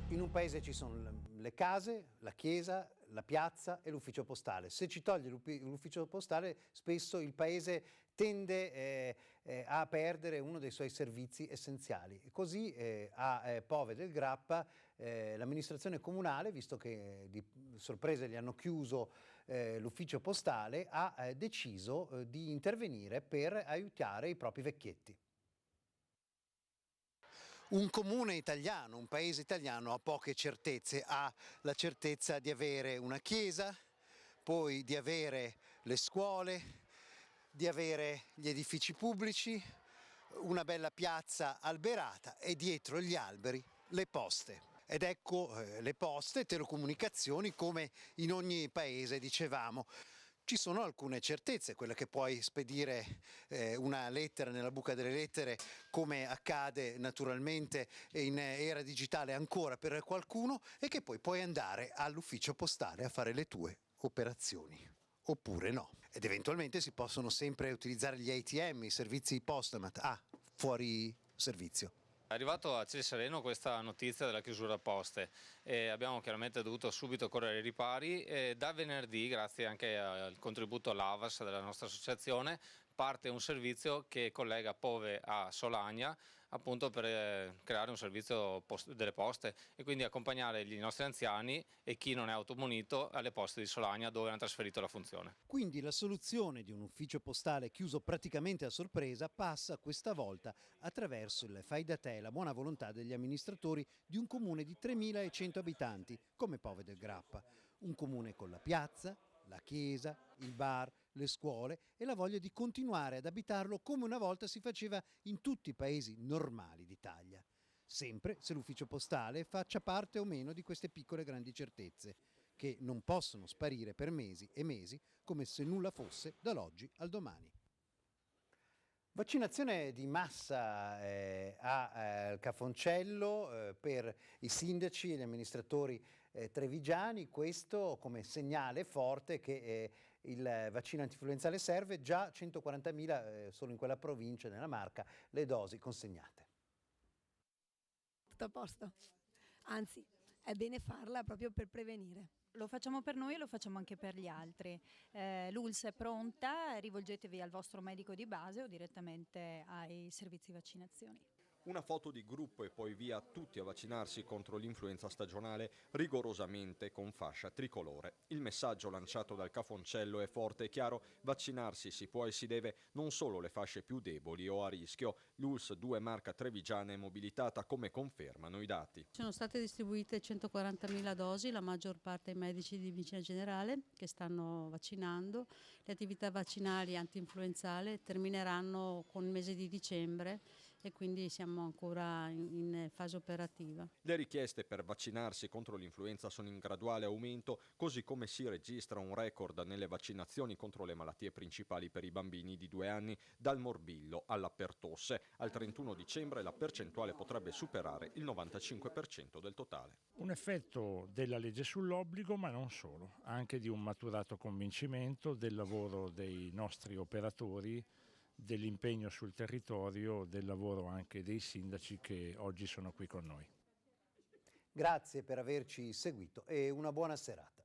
In un paese ci sono le case, la chiesa, la piazza e l'ufficio postale. Se ci toglie l'ufficio postale, spesso il paese tende a perdere uno dei suoi servizi essenziali. E così a Pove del Grappa l'amministrazione comunale, visto che di sorpresa gli hanno chiuso l'ufficio postale, ha deciso di intervenire per aiutare i propri vecchietti. Un comune italiano, un paese italiano ha poche certezze, ha la certezza di avere una chiesa, poi di avere le scuole, di avere gli edifici pubblici, una bella piazza alberata e dietro gli alberi le poste. Ed ecco le poste, telecomunicazioni come in ogni paese, dicevamo. Ci sono alcune certezze, quella che puoi spedire una lettera nella buca delle lettere, come accade naturalmente in era digitale ancora per qualcuno, e che poi puoi andare all'ufficio postale a fare le tue operazioni. Oppure no. Ed eventualmente si possono sempre utilizzare gli ATM, i servizi Postomat, fuori servizio. È arrivato a ciel sereno questa notizia della chiusura poste e abbiamo chiaramente dovuto subito correre ai ripari e da venerdì, grazie anche al contributo all'Avas della nostra associazione, parte un servizio che collega Pove a Solagna appunto per creare un servizio delle poste e quindi accompagnare i nostri anziani e chi non è automunito alle poste di Solagna dove hanno trasferito la funzione. Quindi la soluzione di un ufficio postale chiuso praticamente a sorpresa passa questa volta attraverso il fai da te e la buona volontà degli amministratori di un comune di 3.100 abitanti come Pove del Grappa, un comune con la piazza, la chiesa, il bar, le scuole e la voglia di continuare ad abitarlo come una volta si faceva in tutti i paesi normali d'Italia. Sempre se l'ufficio postale faccia parte o meno di queste piccole grandi certezze, che non possono sparire per mesi e mesi come se nulla fosse dall'oggi al domani. Vaccinazione di massa a Cafoncello per i sindaci e gli amministratori trevigiani, questo come segnale forte che il vaccino antinfluenzale serve, già 140.000 solo in quella provincia, nella Marca, le dosi consegnate. Tutto a posto, anzi è bene farla proprio per prevenire. Lo facciamo per noi e lo facciamo anche per gli altri. L'ULSS è pronta, rivolgetevi al vostro medico di base o direttamente ai servizi vaccinazioni. Una foto di gruppo e poi via tutti a vaccinarsi contro l'influenza stagionale rigorosamente con fascia tricolore. Il messaggio lanciato dal Cafoncello è forte e chiaro: vaccinarsi si può e si deve, non solo le fasce più deboli o a rischio. L'ULSS 2 Marca Trevigiana è mobilitata, come confermano i dati. Sono state distribuite 140.000 dosi, la maggior parte ai medici di medicina generale che stanno vaccinando. Le attività vaccinali antinfluenzali termineranno con il mese di dicembre e quindi siamo ancora in fase operativa. Le richieste per vaccinarsi contro l'influenza sono in graduale aumento, così come si registra un record nelle vaccinazioni contro le malattie principali per i bambini di 2 anni, dal morbillo alla pertosse. Al 31 dicembre la percentuale potrebbe superare il 95% del totale. Un effetto della legge sull'obbligo, ma non solo, anche di un maturato convincimento del lavoro dei nostri operatori, dell'impegno sul territorio, del lavoro anche dei sindaci che oggi sono qui con noi. Grazie per averci seguito e una buona serata.